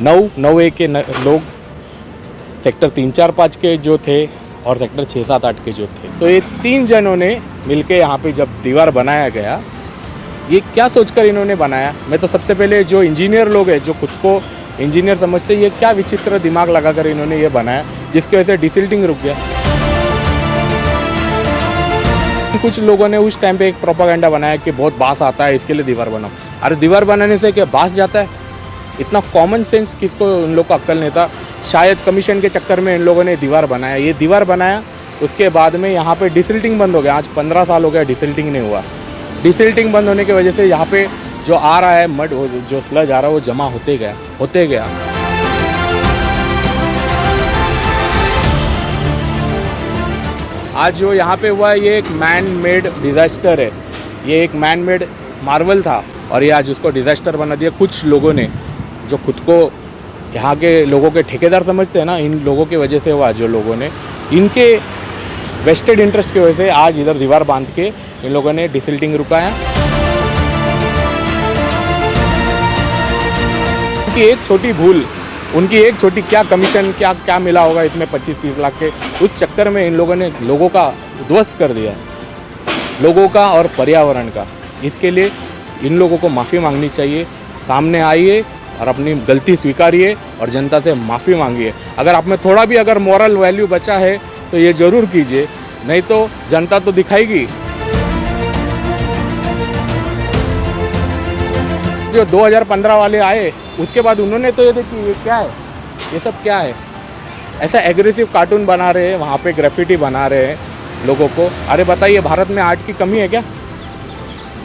9 के लोग सेक्टर 3, 4, 5 के जो थे और सेक्टर 6, 7, 8 के जो थे। तो ये 3 जनों ने मिलके यहाँ पे जब दीवार बनाया गया, ये क्या सोचकर इन्होंने बनाया। मैं तो सबसे पहले जो इंजीनियर लोग हैं, जो खुद को इंजीनियर समझते, ये क्या विचित्र दिमाग लगाकर इन्होंने ये बनाया, जिसकी वजह से डिसिल्टिंग रुक गया। कुछ लोगों ने उस टाइम पे एक प्रोपागेंडा बनाया कि बहुत बास आता है, इसके लिए दीवार बनाओ। अरे दीवार बनाने से क्या बास जाता है? इतना कॉमन सेंस किसको, उन लोग को अक्ल नहीं था। शायद कमीशन के चक्कर में इन लोगों ने दीवार बनाया। ये दीवार बनाया, उसके बाद में यहाँ पे डिसिल्टिंग बंद हो गया। आज 15 साल हो गया डिसिल्टिंग नहीं हुआ। डिसिल्टिंग बंद होने की वजह से यहाँ पे जो आ रहा है मड, जो स्लज आ रहा है, वो जमा होते गया। आज जो यहाँ पे हुआ है, ये एक मैन मेड डिज़ास्टर है। ये एक मैन मेड मार्वल था और ये आज उसको डिज़ास्टर बना दिया। कुछ लोगों ने, जो खुद को यहाँ के लोगों के ठेकेदार समझते हैं ना, इन लोगों की वजह से हुआ। जो लोगों ने इनके वेस्टेड इंटरेस्ट की वजह से आज इधर दीवार बांध के इन लोगों ने डिसिल्टिंग रुकाया। उनकी एक छोटी भूल, उनकी एक छोटी क्या कमीशन, क्या मिला होगा इसमें 25-30 लाख के, उस चक्कर में इन लोगों ने लोगों का ध्वस्त कर दिया, लोगों का और पर्यावरण का। इसके लिए इन लोगों को माफ़ी मांगनी चाहिए। सामने आइए और अपनी गलती स्वीकारिए और जनता से माफ़ी मांगिए। अगर आप में थोड़ा भी अगर मॉरल वैल्यू बचा है तो ये ज़रूर कीजिए, नहीं तो जनता तो दिखाएगी। जो 2015 वाले आए, उसके बाद उन्होंने तो ये देखिए ये क्या है, ये सब क्या है। ऐसा एग्रेसिव कार्टून बना रहे हैं, वहाँ पे ग्राफिटी बना रहे हैं लोगों को। अरे बताइए, भारत में आर्ट की कमी है क्या?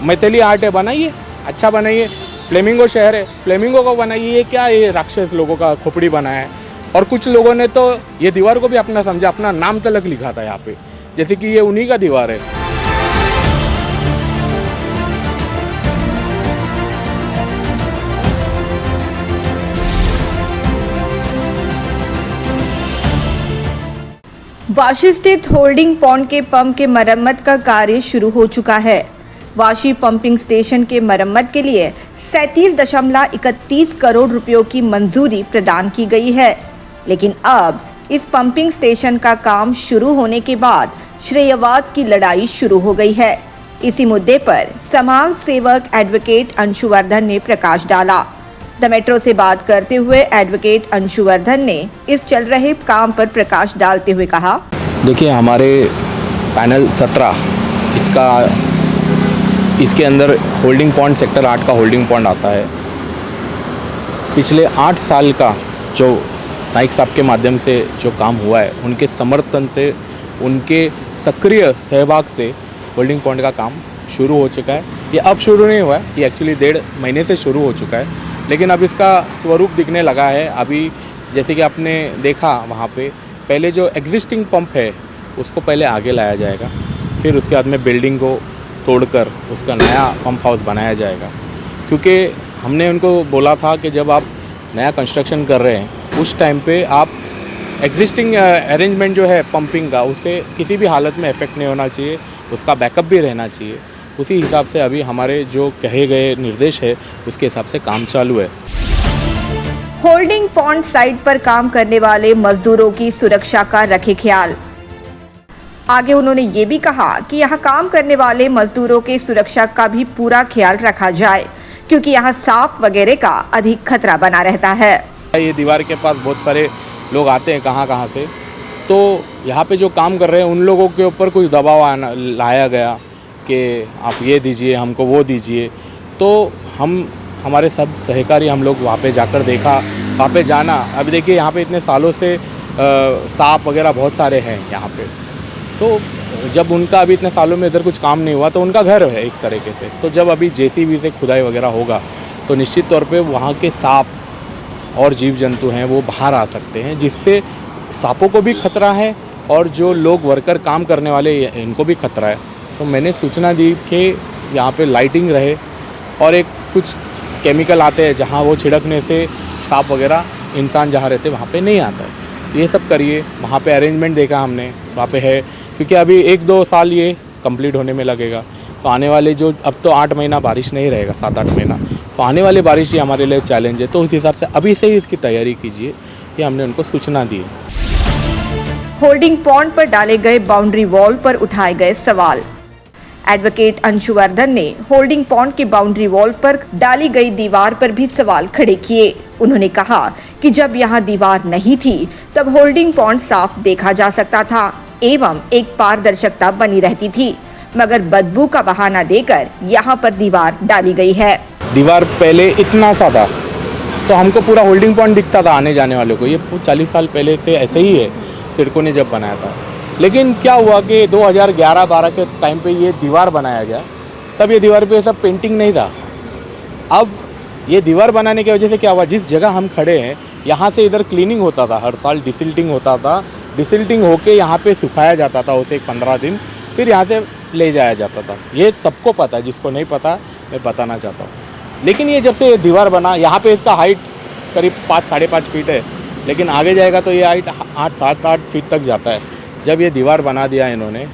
मैथिली आर्ट है, बनाइए, अच्छा बनाइए। फ्लेमिंगो शहर है, फ्लेमिंगो को बनाइए। ये क्या, ये राक्षस लोगों का खोपड़ी बनाया है। और कुछ लोगों ने तो ये दीवार को भी अपना समझा, अपना नाम तलक लिखा था यहाँ पे, जैसे कि ये उन्हीं का दीवार है। वाशी स्थित होल्डिंग पॉन्ड के पंप के मरम्मत का कार्य शुरू हो चुका है। वाशी पंपिंग स्टेशन के मरम्मत के लिए 37.31 करोड़ रुपयों की मंजूरी प्रदान की गई है, लेकिन अब इस पंपिंग स्टेशन का काम शुरू होने के बाद श्रेयवाद की लड़ाई शुरू हो गई है। इसी मुद्दे पर समाज सेवक एडवोकेट अंशुवर्धन ने प्रकाश डाला। द मेट्रो से बात करते हुए एडवोकेट अंशुवर्धन ने इस चल रहे काम पर प्रकाश डालते हुए कहा, देखिए, हमारे पैनल 17 इसके अंदर होल्डिंग पॉइंट सेक्टर 8 का होल्डिंग पॉइंट आता है। पिछले 8 साल का जो नाइक साहब के माध्यम से जो काम हुआ है, उनके समर्थन से, उनके सक्रिय सहभाग से होल्डिंग पॉइंट का काम शुरू हो चुका है। ये अब शुरू नहीं हुआ है, ये एक्चुअली 1.5 महीने से शुरू हो चुका है, लेकिन अब इसका स्वरूप दिखने लगा है। अभी जैसे कि आपने देखा, वहाँ पे पहले जो एग्जिस्टिंग पंप है उसको पहले आगे लाया जाएगा, फिर उसके बाद में बिल्डिंग को तोड़कर उसका नया पंप हाउस बनाया जाएगा। क्योंकि हमने उनको बोला था कि जब आप नया कंस्ट्रक्शन कर रहे हैं, उस टाइम पे आप एग्जिस्टिंग अरेंजमेंट जो है पंपिंग का, उससे किसी भी हालत में इफेक्ट नहीं होना चाहिए, उसका बैकअप भी रहना चाहिए। उसी हिसाब से अभी हमारे जो कहे गए निर्देश है, उसके हिसाब से काम चालू है। होल्डिंग पॉन्ड साइट पर काम करने वाले मजदूरों की सुरक्षा का रखे ख्याल। आगे उन्होंने ये भी कहा कि यहाँ काम करने वाले मजदूरों की सुरक्षा का भी पूरा ख्याल रखा जाए, क्योंकि यहाँ सांप वगैरह का अधिक खतरा बना रहता है। ये दीवार के पास बहुत सारे लोग आते हैं कहाँ से, तो यहाँ पे जो काम कर रहे हैं उन लोगों के ऊपर कुछ दबाव लाया गया कि आप ये दीजिए, हमको वो दीजिए। तो हमारे सब सहकारी हम लोग वहाँ पे जाकर देखा, वहाँ पे जाना। अभी देखिए, यहाँ पे इतने सालों से सांप वगैरह बहुत सारे हैं यहाँ पे। तो जब उनका अभी इतने सालों में इधर कुछ काम नहीं हुआ, तो उनका घर है एक तरीके से। तो जब अभी जेसीबी से खुदाई वगैरह होगा, तो निश्चित तौर पे वहाँ के सांप और जीव जंतु हैं वो बाहर आ सकते हैं, जिससे सांपों को भी खतरा है और जो लोग वर्कर काम करने वाले इनको भी खतरा है। तो मैंने सूचना दी कि यहाँ पे लाइटिंग रहे और एक कुछ केमिकल आते हैं जहाँ वो छिड़कने से सांप वगैरह इंसान जहाँ रहते वहाँ पे नहीं आता है। ये सब करिए। वहाँ पे अरेंजमेंट देखा हमने, वहाँ पे है, क्योंकि अभी 1-2 साल ये कंप्लीट होने में लगेगा। तो आने वाले जो अब तो 8 महीना बारिश नहीं रहेगा, 7-8 महीना, तो आने वाली बारिश ही हमारे लिए चैलेंज है, तो उस हिसाब से अभी से ही इसकी तैयारी कीजिए, ये हमने उनको सूचना दी है। होल्डिंग पॉन्ड पर डाले गए बाउंड्री वॉल पर उठाए गए सवाल। एडवोकेट अंशुवर्धन ने होल्डिंग पॉन्ड के बाउंड्री वॉल पर डाली गई दीवार पर भी सवाल खड़े किए। उन्होंने कहा कि जब यहां दीवार नहीं थी तब होल्डिंग पॉन्ड साफ देखा जा सकता था एवं एक पारदर्शिता बनी रहती थी, मगर बदबू का बहाना देकर यहां पर दीवार डाली गई है। दीवार पहले इतना सा था तो हमको पूरा होल्डिंग पॉइंट दिखता था आने जाने वालों को। ये 40 साल पहले से ऐसे ही है, सिडको ने जब बनाया था। लेकिन क्या हुआ कि 2011-12 के टाइम पे ये दीवार बनाया गया, तब ये दीवार पे सब पेंटिंग नहीं था। अब ये दीवार बनाने की वजह से क्या हुआ, जिस जगह हम खड़े हैं यहाँ से इधर क्लीनिंग होता था, हर साल डिसिल्टिंग होता था। डिसिल्टिंग होके यहाँ पे सुखाया जाता था उसे 15 दिन, फिर यहाँ से ले जाया जाता था। ये सबको पता है, जिसको नहीं पता मैं बताना चाहता हूँ। लेकिन ये जब से ये दीवार बना, यहाँ पे इसका हाइट करीब 5-5.5 फीट है, लेकिन आगे जाएगा तो ये हाइट 8-7-8 फीट तक जाता है। जब ये दीवार बना दिया इन्होंने,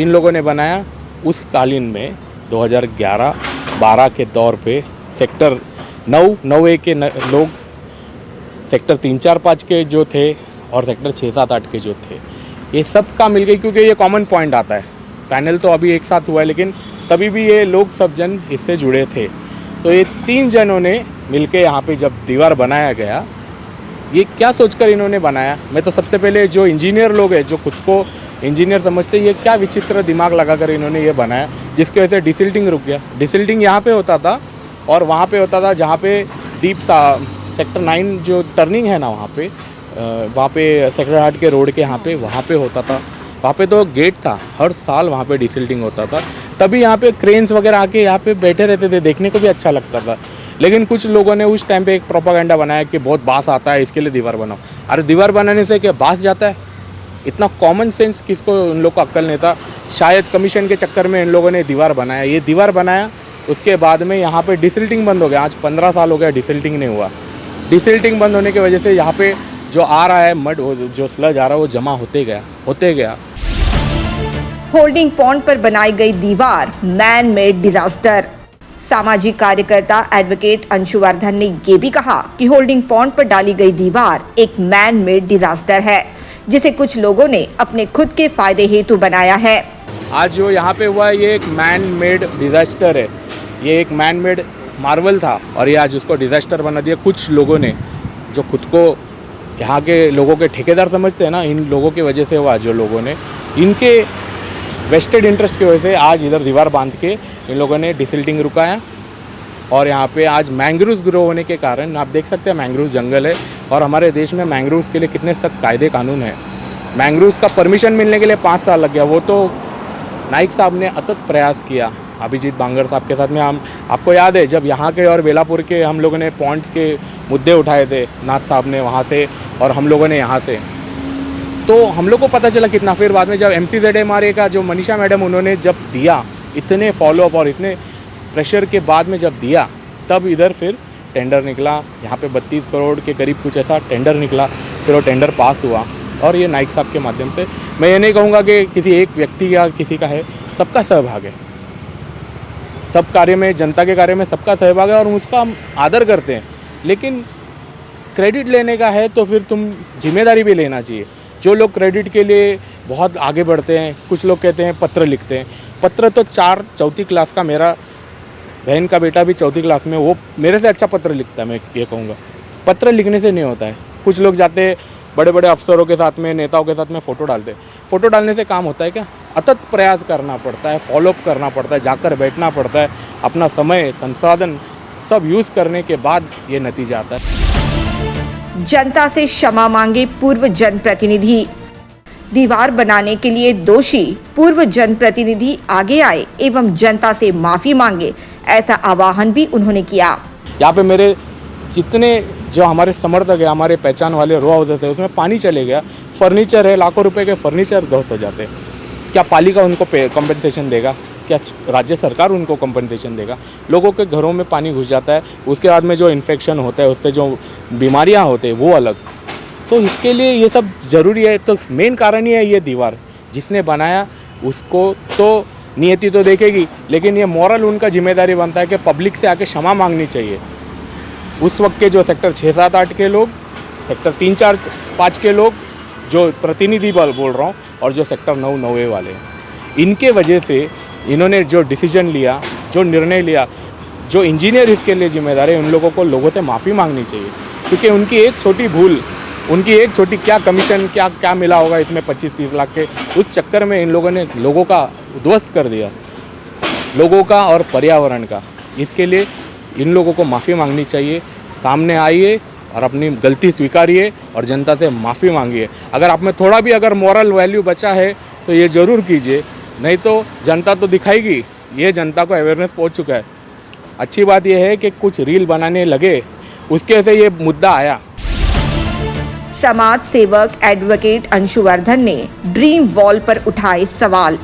इन लोगों ने बनाया उस कालीन में 2011-12 के दौर पे सेक्टर 9-9A के लोग, सेक्टर 3-4-5 के जो थे और सेक्टर 6-7-8 के जो थे, ये सब का मिल गई, क्योंकि ये कॉमन पॉइंट आता है। पैनल तो अभी एक साथ हुआ है, लेकिन तभी भी ये लोग सब जन इससे जुड़े थे। तो ये 3 जनों ने मिलके यहाँ पे जब दीवार बनाया गया, ये क्या सोचकर इन्होंने बनाया, मैं तो सबसे पहले जो इंजीनियर लोग हैं, जो खुद को इंजीनियर समझते, ये क्या विचित्र दिमाग लगाकर इन्होंने ये बनाया, जिसकी वजह से डिसिल्टिंग रुक गया। डिसिल्टिंग यहाँ पे होता था और वहाँ पे होता था जहाँ पे डीप सेक्टर 9 जो टर्निंग है ना, वहाँ पे सेक्टर 8 के रोड के वहाँ पे होता था। वहाँ पे तो गेट था, हर साल वहाँ पे डिसिल्टिंग होता था। तभी यहाँ पे क्रेन्स वगैरह आके यहाँ पे बैठे रहते थे, देखने को भी अच्छा लगता था। लेकिन कुछ लोगों ने उस टाइम पे एक प्रोपागेंडा बनाया कि बहुत बास आता है, इसके लिए दीवार बनाओ। अरे दीवार बनाने से क्या बास जाता है? इतना कॉमन सेंस किसको, उन लोग को अक्ल नहीं था। शायद कमीशन के चक्कर में इन लोगों ने दीवार बनाया। ये दीवार बनाया, उसके बाद में यहाँ पे डिसिल्टिंग बंद हो गया। आज 15 साल हो गया डिसिल्टिंग नहीं हुआ। डिसिल्टिंग बंद होने की वजह से यहाँ पे जो आ रहा है मड, जो स्लज आ रहा है, वो जमा होते गया। होल्डिंग पॉन्ड पर बनाई गई दीवार मैन मेड डिजास्टर। सामाजिक कार्यकर्ता एडवोकेट अंशुवर्धन ने ये भी कहा कि होल्डिंग पॉन्ड पर डाली गई दीवार एक मैन मेड डिजास्टर है, जिसे कुछ लोगों ने अपने खुद के फायदे हेतु बनाया है। आज जो यहाँ पे हुआ है, ये एक मैन मेड डिजास्टर है। ये एक मैन मेड मार्वल था और ये आज उसको डिजास्टर बना दिया कुछ लोगों ने, जो खुद को यहाँ के लोगों के ठेकेदार समझते हैं ना। इन लोगों की वजह से हुआ, जो लोगों ने इनके वेस्टेड इंटरेस्ट की वजह से आज इधर दीवार बांध के इन लोगों ने डिसिल्टिंग रुकाया। और यहाँ पे आज मैंग्रोव्स ग्रो होने के कारण आप देख सकते हैं, मैंग्रोव्स जंगल है और हमारे देश में मैंग्रोव्स के लिए कितने सख्त कायदे कानून हैं। मैंग्रोव्स का परमिशन मिलने के लिए 5 साल लग गया। वो तो नाइक साहब ने अथक प्रयास किया, अभिजीत बांगर साहब के साथ में। हम आपको याद है जब यहाँ के और बेलापुर के हम लोगों ने पॉइंट्स के मुद्दे उठाए थे, नाथ साहब ने वहाँ से और हम लोगों ने यहाँ से, तो हम लोग को पता चला कितना। फिर बाद में जब MCZMRA का जो मनीषा मैडम, उन्होंने जब दिया, इतने फॉलोअप और इतने प्रेशर के बाद में जब दिया, तब इधर फिर टेंडर निकला। यहाँ पे 32 करोड़ के करीब कुछ ऐसा टेंडर निकला। फिर वो टेंडर पास हुआ और ये नाइक साहब के माध्यम से, मैं ये नहीं कहूँगा कि किसी एक व्यक्ति या किसी का है, सबका सहभाग है। सब कार्य में, जनता के कार्य में सबका सहभाग है और उसका हम आदर करते हैं। लेकिन क्रेडिट लेने का है तो फिर तुम जिम्मेदारी भी लेना चाहिए। जो लोग क्रेडिट के लिए बहुत आगे बढ़ते हैं, कुछ लोग कहते हैं पत्र लिखते हैं। पत्र तो 4वीं क्लास का, मेरा बहन का बेटा भी 4वीं क्लास में, वो मेरे से अच्छा पत्र लिखता है। मैं ये कहूँगा पत्र लिखने से नहीं होता है। कुछ लोग जाते हैं बड़े बड़े अफसरों के साथ में, नेताओं के साथ में फ़ोटो डालते हैं। फ़ोटो डालने से काम होता है क्या? अथक प्रयास करना पड़ता है, फॉलोअप करना पड़ता है, जाकर बैठना पड़ता है, अपना समय संसाधन सब यूज़ करने के बाद ये नतीजा आता है। जनता से क्षमा मांगे पूर्व जनप्रतिनिधि। दीवार बनाने के लिए दोषी पूर्व जनप्रतिनिधि आगे आए एवं जनता से माफी मांगे, ऐसा आह्वान भी उन्होंने किया। यहाँ पे मेरे जितने जो हमारे समर्थक है, हमारे पहचान वाले रो हाउसेस है, उसमें पानी चले गया, फर्नीचर है, लाखों रुपए के फर्नीचर ध्वस्त हो जाते हैं। क्या पालिका उनको कंपनसेशन देगा? क्या राज्य सरकार उनको कंपनसेशन देगा? लोगों के घरों में पानी घुस जाता है, उसके बाद में जो इन्फेक्शन होता है, उससे जो बीमारियां होते हैं वो अलग। तो इसके लिए ये सब ज़रूरी है। तो मेन कारण ही है ये दीवार, जिसने बनाया उसको तो नियति तो देखेगी, लेकिन ये मॉरल उनका जिम्मेदारी बनता है कि पब्लिक से आके क्षमा मांगनी चाहिए। उस वक्त के जो सेक्टर 6, 7, 8 के लोग, सेक्टर 3, 4, 5 के लोग, जो प्रतिनिधि बोल रहा हूँ, और जो सेक्टर 9, 9A वाले, इनके वजह से इन्होंने जो डिसीजन लिया, जो निर्णय लिया, जो इंजीनियर इसके लिए जिम्मेदार है, उन लोगों को लोगों से माफ़ी मांगनी चाहिए। क्योंकि उनकी एक छोटी भूल, उनकी एक छोटी क्या कमीशन क्या मिला होगा इसमें 25-30 लाख के, उस चक्कर में इन लोगों ने लोगों का उद्ध्वस्त कर दिया, लोगों का और पर्यावरण का। इसके लिए इन लोगों को माफ़ी मांगनी चाहिए। सामने आइए और अपनी गलती स्वीकारिए और जनता से माफ़ी मांगिए। अगर आप में थोड़ा भी अगर मॉरल वैल्यू बचा है तो ये ज़रूर कीजिए, नहीं तो जनता तो दिखाएगी। ये जनता को अवेयरनेस पहुंच चुका है। अच्छी बात यह है कि कुछ रील बनाने लगे, उसके से ये मुद्दा आया। समाज सेवक एडवोकेट अंशुवर्धन ने ड्रीम वॉल पर उठाए सवाल।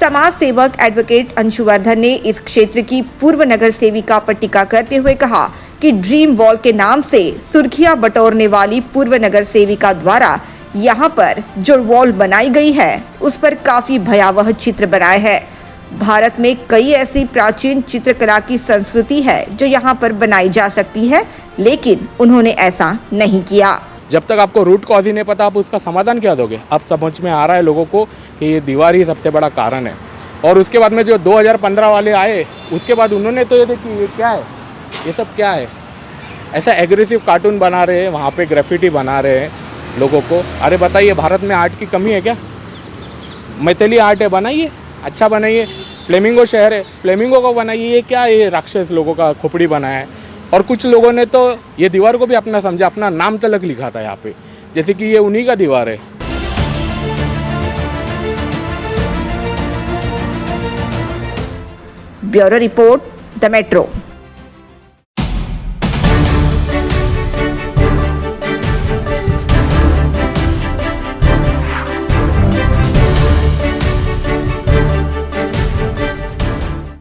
समाज सेवक एडवोकेट अंशुवर्धन ने इस क्षेत्र की पूर्व नगर सेविका पर टिक्का करते हुए कहा कि ड्रीम वॉल के नाम से सुर्खियां बटोरने वाली पूर्व नगर सेविका द्वारा यहां पर जो वॉल बनाई गई है उस पर काफी भयावह चित्र बनाए हैं। भारत में कई ऐसी प्राचीन चित्रकला की संस्कृति है जो यहाँ पर बनाई जा सकती है, लेकिन उन्होंने ऐसा नहीं किया। जब तक आपको रूट कॉज ही नहीं पता, आप उसका समाधान क्या दोगे? अब समझ में आ रहा है लोगों को कि ये दीवार ही सबसे बड़ा कारण है। और उसके बाद में जो 2015 वाले आए, उसके बाद उन्होंने तो ये देखिए ये क्या है, ये सब क्या है, ऐसा एग्रेसिव कार्टून बना रहे हैं, वहाँ पे ग्राफिटी बना रहे हैं लोगों को। अरे बताइए, भारत में आर्ट की कमी है क्या? मैथिली आर्ट है, बनाइए, अच्छा बनाइए। फ्लेमिंगो शहर है, फ्लेमिंगो को बनाइए। ये क्या, ये राक्षस लोगों का खोपड़ी बनाया है। और कुछ लोगों ने तो ये दीवार को भी अपना समझा, अपना नाम तलक लिखा था यहाँ पे, जैसे कि ये उन्हीं का दीवार है। Bureau report, the metro.